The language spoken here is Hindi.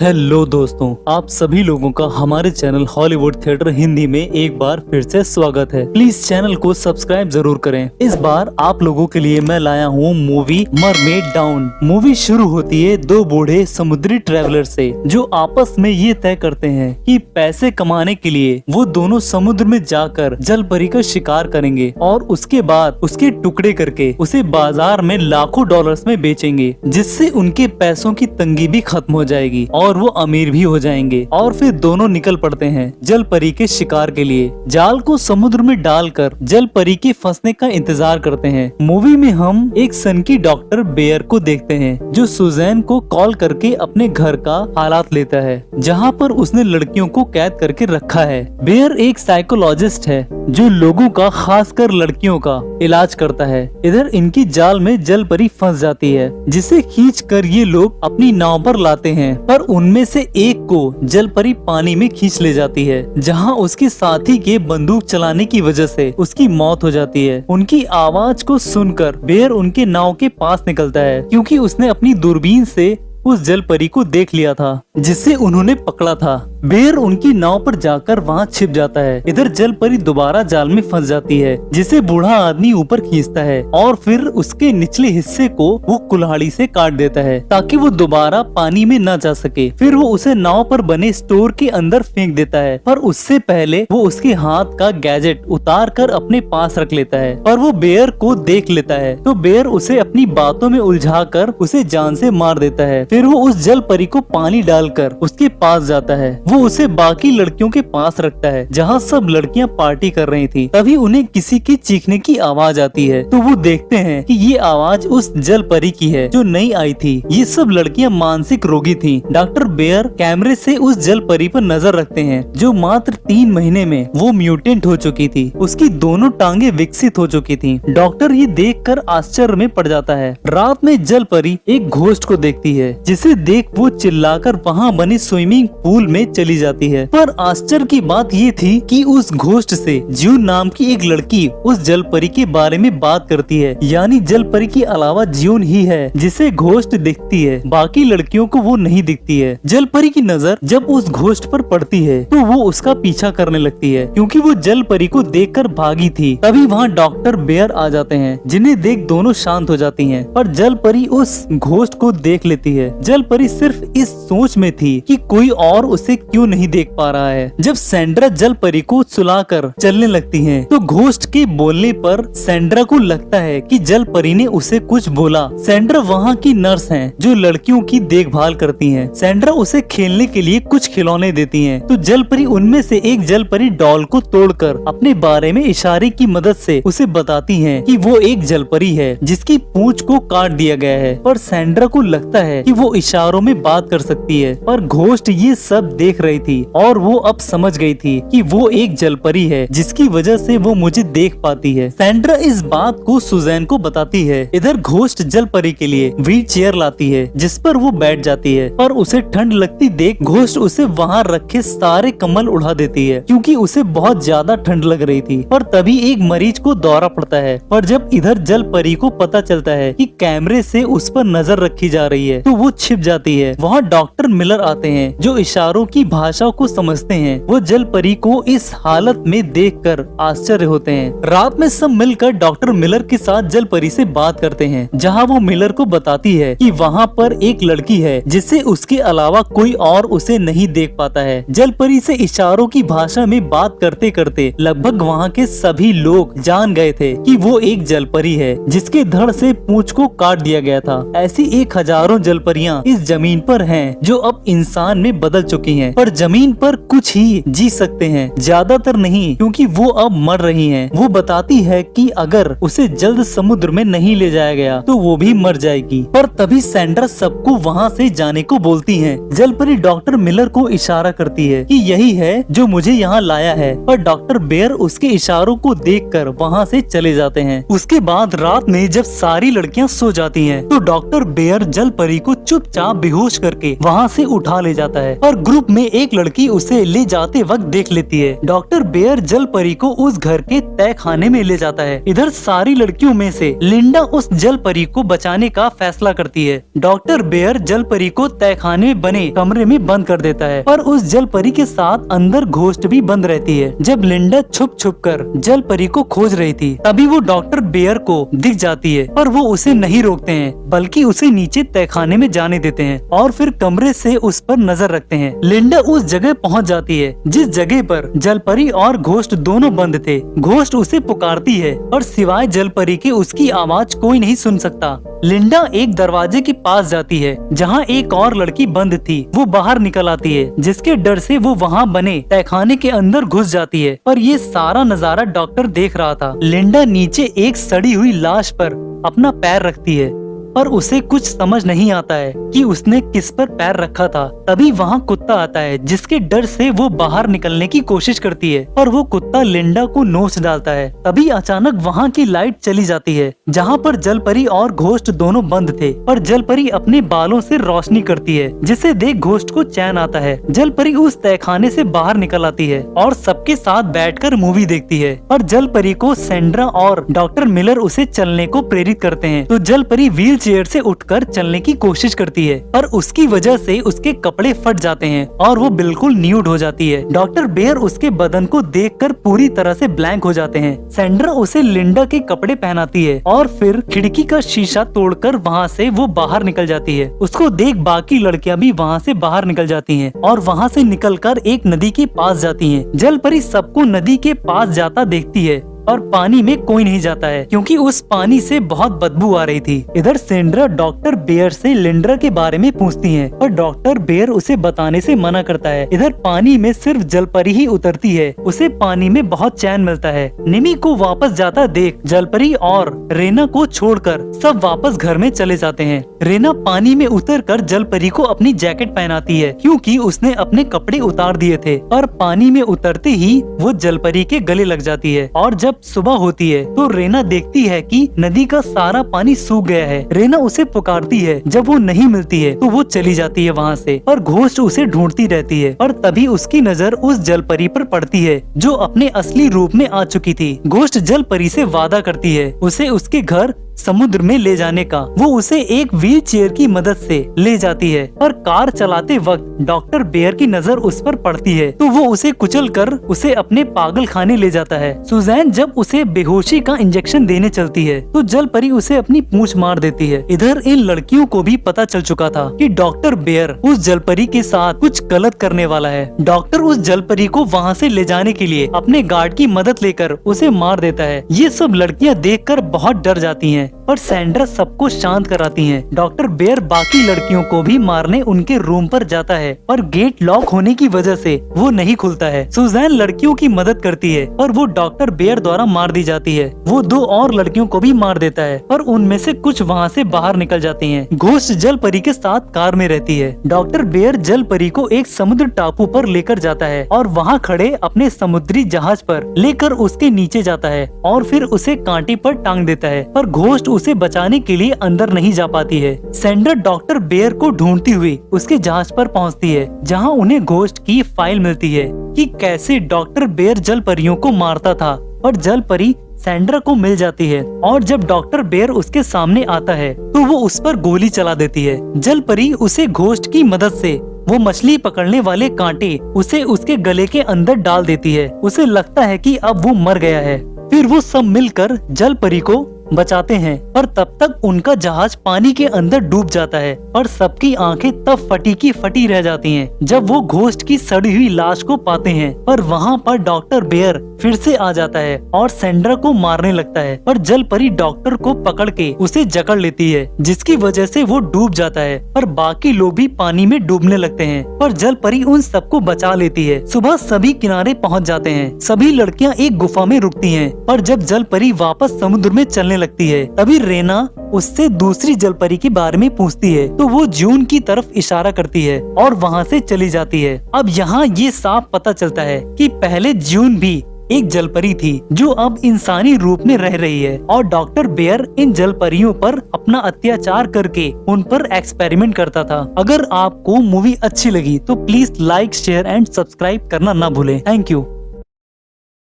हेलो दोस्तों, आप सभी लोगों का हमारे चैनल हॉलीवुड थिएटर हिंदी में एक बार फिर से स्वागत है। प्लीज चैनल को सब्सक्राइब जरूर करें। इस बार आप लोगों के लिए मैं लाया हूँ मूवी मरमेड डाउन। मूवी शुरू होती है दो बूढ़े समुद्री ट्रैवलर से, जो आपस में ये तय करते हैं कि पैसे कमाने के लिए वो दोनों समुद्र में जाकर जल परी का शिकार करेंगे और उसके बाद उसके टुकड़े करके उसे बाजार में लाखों डॉलर्स में बेचेंगे, जिससे उनके पैसों की तंगी भी खत्म हो जाएगी और वो अमीर भी हो जाएंगे। और फिर दोनों निकल पड़ते हैं जल परी के शिकार के लिए। जाल को समुद्र में डालकर जल परी के फंसने का इंतजार करते हैं। मूवी में हम एक सनकी डॉक्टर बेयर को देखते हैं, जो सुजैन को कॉल करके अपने घर का हालात लेता है, जहाँ पर उसने लड़कियों को कैद करके रखा है। बेयर एक साइकोलॉजिस्ट है जो लोगों का, खासकर लड़कियों का इलाज करता है। इधर इनकी जाल में जल परी फंस जाती है, जिसे खींच कर ये लोग अपनी नाव पर लाते हैं, पर उनमें से एक को जल परी पानी में खींच ले जाती है, जहां उसके साथी के बंदूक चलाने की वजह से उसकी मौत हो जाती है। उनकी आवाज को सुनकर बेयर उनके नाव के पास निकलता है, क्योंकि उसने अपनी दूरबीन से उस जल परी को देख लिया था जिसे उन्होंने पकड़ा था। बेयर उनकी नाव पर जाकर वहाँ छिप जाता है। इधर जल परी दोबारा जाल में फंस जाती है, जिसे बूढ़ा आदमी ऊपर खींचता है और फिर उसके निचले हिस्से को वो कुल्हाड़ी से काट देता है ताकि वो दोबारा पानी में न जा सके। फिर वो उसे नाव पर बने स्टोर के अंदर फेंक देता है, पर उससे पहले वो उसके हाथ का गैजेट उतार कर अपने पास रख लेता है और वो बेयर को देख लेता है। तो बेयर उसे अपनी बातों में उलझा कर उसे जान से मार देता है। फिर वो उस जल परी को पानी डालकर उसके पास जाता है। वो उसे बाकी लड़कियों के पास रखता है, जहाँ सब लड़कियां पार्टी कर रही थी। तभी उन्हें किसी के चीखने की आवाज आती है, तो वो देखते हैं कि ये आवाज उस जल परी की है जो नई आई थी। ये सब लड़कियां मानसिक रोगी थी। डॉक्टर बेयर कैमरे से उस जल परी पर नजर रखते हैं, जो मात्र 3 महीने में वो म्यूटेंट हो चुकी थी। उसकी दोनों टांगे विकसित हो चुकी थी। डॉक्टर ये देखकर आश्चर्य में पड़ जाता है। रात में जल परी एक घोस्ट को देखती है, जिसे देख वो चिल्लाकर वहाँ बने स्विमिंग पूल में चली जाती है। पर आश्चर्य की बात ये थी कि उस घोस्ट से जून नाम की एक लड़की उस जल परी के बारे में बात करती है, यानी जल परी के अलावा जून ही है जिसे घोस्ट दिखती है, बाकी लड़कियों को वो नहीं दिखती है। जल परी की नजर जब उस घोस्ट पर पड़ती है तो वो उसका पीछा करने लगती है, क्योंकि वो जल परी को देखकर भागी थी। तभी वहाँ डॉक्टर बेयर आ जाते हैं, जिन्हें देख दोनों शांत हो जाती हैं। पर जल परी उस घोस्ट को देख लेती है। जल परी सिर्फ इस सोच में थी कि कोई और उसे क्यों नहीं देख पा रहा है। जब सैंड्रा जल परी को सुलाकर चलने लगती है, तो घोस्ट के बोलने पर सैंड्रा को लगता है कि जल परी ने उसे कुछ बोला। सैंड्रा वहाँ की नर्स हैं, जो लड़कियों की देखभाल करती हैं। सैंड्रा उसे खेलने के लिए कुछ खिलौने देती हैं, तो जल परी उनमें से एक जल परी डॉल को तोड़कर अपने बारे में इशारे की मदद से उसे बताती है कि वो एक जल परी है जिसकी पूंछ को काट दिया गया है। पर सैंड्रा को लगता है कि वो इशारों में बात कर सकती है, पर घोस्ट ये सब देख रही थी और वो अब समझ गई थी कि वो एक जल परी है, जिसकी वजह से वो मुझे देख पाती है। सैंड्रा इस बात को सुजैन को बताती है। इधर घोस्ट जल परी के लिए व्हील चेयर लाती है, जिस पर वो बैठ जाती है, पर उसे ठंड लगती देख घोस्ट उसे वहाँ रखे सारे कम्बल उड़ा देती है, क्योंकि उसे बहुत ज्यादा ठंड लग रही थी। पर तभी एक मरीज को दौरा पड़ता है। पर जब इधर जल परी को पता चलता है कि कैमरे से उस पर नजर रखी जा रही है, तो वो छिप जाती है। वहाँ डॉक्टर मिलर आते हैं, जो इशारों की भाषा को समझते हैं। वो जल परी को इस हालत में देखकर आश्चर्य होते हैं। रात में सब मिलकर डॉक्टर मिलर के साथ जल परी से बात करते हैं, जहाँ वो मिलर को बताती है कि वहाँ पर एक लड़की है जिसे उसके अलावा कोई और उसे नहीं देख पाता है। जल परी से इशारों की भाषा में बात करते करते लगभग वहाँ के सभी लोग जान गए थे कि वो एक जल परी है, जिसके धड़ से पूंछ को काट दिया गया था। ऐसी 1000 जल परियां इस जमीन पर हैं, जो अब इंसान में बदल चुकी हैं, पर जमीन पर कुछ ही जी सकते हैं, ज्यादातर नहीं, क्योंकि वो अब मर रही हैं। वो बताती है कि अगर उसे जल्द समुद्र में नहीं ले जाया गया तो वो भी मर जाएगी। पर तभी सैंड्रा सबको वहाँ से जाने को बोलती है। जल परी डॉक्टर मिलर को इशारा करती है कि यही है जो मुझे यहाँ लाया है, पर डॉक्टर बेयर उसके इशारों को देखकर वहाँ से चले जाते हैं। उसके बाद रात में जब सारी लड़कियाँ सो जाती हैं, तो डॉक्टर बेयर जल परी को चुपचाप बेहोश करके वहाँ से उठा ले जाता है। और ग्रुप में में एक लड़की उसे ले जाते वक्त देख लेती है। डॉक्टर बेयर जल परी को उस घर के तय खाने में ले जाता है। इधर सारी लड़कियों में से लिंडा उस जल परी को बचाने का फैसला करती है। डॉक्टर बेयर जल परी को तय खाने में बने कमरे में बंद कर देता है, पर उस जल परी के साथ अंदर घोस्ट भी बंद रहती है। जब लिंडा छुप छुप कर जल परी को खोज रही थी, तभी वो डॉक्टर बेयर को दिख जाती है, पर वो उसे नहीं रोकते हैं, बल्कि उसे नीचे तहखाने में जाने देते हैं और फिर कमरे से उस पर नजर रखते हैं। लिंडा उस जगह पहुंच जाती है जिस जगह पर जलपरी और घोस्ट दोनों बंद थे। घोस्ट उसे पुकारती है और सिवाय जलपरी के उसकी आवाज कोई नहीं सुन सकता। लिंडा एक दरवाजे के पास जाती है जहां एक और लड़की बंद थी। वो बाहर निकल आती है, जिसके डर से वो वहां बने तहखाने के अंदर घुस जाती है, पर ये सारा नजारा डॉक्टर देख रहा था। लिंडा नीचे एक सड़ी हुई लाश पर अपना पैर रखती है, पर उसे कुछ समझ नहीं आता है कि उसने किस पर पैर रखा था। तभी वहाँ कुत्ता आता है, जिसके डर से वो बाहर निकलने की कोशिश करती है, पर वो कुत्ता लिंडा को नोच डालता है। तभी अचानक वहाँ की लाइट चली जाती है जहाँ पर जलपरी और घोस्ट दोनों बंद थे, पर जलपरी अपने बालों से रोशनी करती है, जिसे देख घोस्ट को चैन आता है। जलपरी उस तहखाने से बाहर निकल आती है और सबके साथ बैठकर मूवी देखती है, पर जलपरी को सैंड्रा और डॉक्टर मिलर उसे चलने को प्रेरित करते हैं। तो जलपरी व्हील चेयर से उठकर चलने की कोशिश करती है, पर उसकी वजह से उसके कपड़े फट जाते हैं और वो बिल्कुल न्यूड हो जाती है। डॉक्टर बेयर उसके बदन को देखकर पूरी तरह से ब्लैंक हो जाते हैं। सैंड्रा उसे लिंडा के कपड़े पहनाती है और फिर खिड़की का शीशा तोड़कर वहाँ से वो बाहर निकल जाती है। उसको देख बाकी लड़कियां भी वहाँ से बाहर निकल जाती हैं और वहाँ से निकलकर एक नदी के पास जाती हैं। जलपरी सबको नदी के पास जाता देखती है और पानी में कोई नहीं जाता है, क्योंकि उस पानी से बहुत बदबू आ रही थी। इधर सैंड्रा डॉक्टर बेयर से लिंडा के बारे में पूछती है, पर डॉक्टर बेयर उसे बताने से मना करता है। इधर पानी में सिर्फ जलपरी ही उतरती है, उसे पानी में बहुत चैन मिलता है। निमी को वापस जाता देख जलपरी और रेना को छोड़कर सब वापस घर में चले जाते हैं। रेना पानी में उतरकर जलपरी को अपनी जैकेट पहनाती है, क्योंकि उसने अपने कपड़े उतार दिए थे, पर पानी में उतरते ही वो जलपरी के गले लग जाती है। और जब सुबह होती है तो रेना देखती है कि नदी का सारा पानी सूख गया है। रेना उसे पुकारती है, जब वो नहीं मिलती है तो वो चली जाती है वहाँ से, और घोस्ट उसे ढूंढती रहती है। और तभी उसकी नजर उस जलपरी पर पड़ती है जो अपने असली रूप में आ चुकी थी। घोस्ट जलपरी से वादा करती है उसे उसके घर समुद्र में ले जाने का। वो उसे एक व्हील चेयर की मदद से ले जाती है, पर कार चलाते वक्त डॉक्टर बेयर की नजर उस पर पड़ती है, तो वो उसे कुचलकर उसे अपने पागल खाने ले जाता है। सुजैन जब उसे बेहोशी का इंजेक्शन देने चलती है तो जलपरी उसे अपनी पूंछ मार देती है। इधर इन लड़कियों को भी पता चल चुका था कि डॉक्टर बेयर उस जलपरी के साथ कुछ गलत करने वाला है। डॉक्टर उस जलपरी को वहाँ से ले जाने के लिए अपने गार्ड की मदद लेकर उसे मार देता है। ये सब लड़कियाँ देखकर बहुत डर जाती हैं, पर सैंड्रा सबको शांत कराती हैं। डॉक्टर बेयर बाकी लड़कियों को भी मारने उनके रूम पर जाता है, पर गेट लॉक होने की वजह से वो नहीं खुलता है। सुजैन लड़कियों की मदद करती है, पर वो डॉक्टर बेयर द्वारा मार दी जाती है। वो दो और लड़कियों को भी मार देता है, पर उनमें से कुछ वहाँ से बाहर निकल जाती हैं। घोस्ट जलपरी के साथ कार में रहती है। डॉक्टर बेयर जलपरी को एक समुद्र टापू पर लेकर जाता है और वहाँ खड़े अपने समुद्री जहाज पर लेकर उसके नीचे जाता है और फिर उसे कांटे पर टांग देता है, पर घोस्ट उसे बचाने के लिए अंदर नहीं जा पाती है। सैंड्रा डॉक्टर बेयर को ढूंढती हुई उसके जहाज पर पहुंचती है, जहां उन्हें घोस्ट की फाइल मिलती है कि कैसे डॉक्टर बेयर जलपरियों को मारता था, और जलपरी सैंड्रा को मिल जाती है। और जब डॉक्टर बेयर उसके सामने आता है तो वो उस पर गोली चला देती है। जलपरी उसे घोस्ट की मदद से वो मछली पकड़ने वाले कांटे उसे उसके गले के अंदर डाल देती है। उसे लगता है कि अब वो मर गया है। फिर वो सब मिलकर जलपरी को बचाते हैं, पर तब तक उनका जहाज पानी के अंदर डूब जाता है और सबकी आंखें तब फटी की फटी रह जाती हैं जब वो घोस्ट की सड़ी हुई लाश को पाते हैं। पर वहाँ पर डॉक्टर बेयर फिर से आ जाता है और सैंड्रा को मारने लगता है, पर जलपरी डॉक्टर को पकड़ के उसे जकड़ लेती है, जिसकी वजह से वो डूब जाता है। पर बाकी लोग भी पानी में डूबने लगते हैं, पर जलपरी उन सबको बचा लेती है। सुबह सभी किनारे पहुँच जाते हैं। सभी लड़कियाँ एक गुफा में रुकती हैं, पर जब जलपरी वापस समुद्र में चलने लगती है तभी रेना उससे दूसरी जलपरी के बारे में पूछती है, तो वो जून की तरफ इशारा करती है और वहाँ से चली जाती है। अब यहाँ ये साफ पता चलता है कि पहले जून भी एक जलपरी थी जो अब इंसानी रूप में रह रही है और डॉक्टर बेयर इन जलपरियों पर अपना अत्याचार करके उन पर एक्सपेरिमेंट करता था। अगर आपको मूवी अच्छी लगी तो please like, share and subscribe करना ना भूलें। Thank you.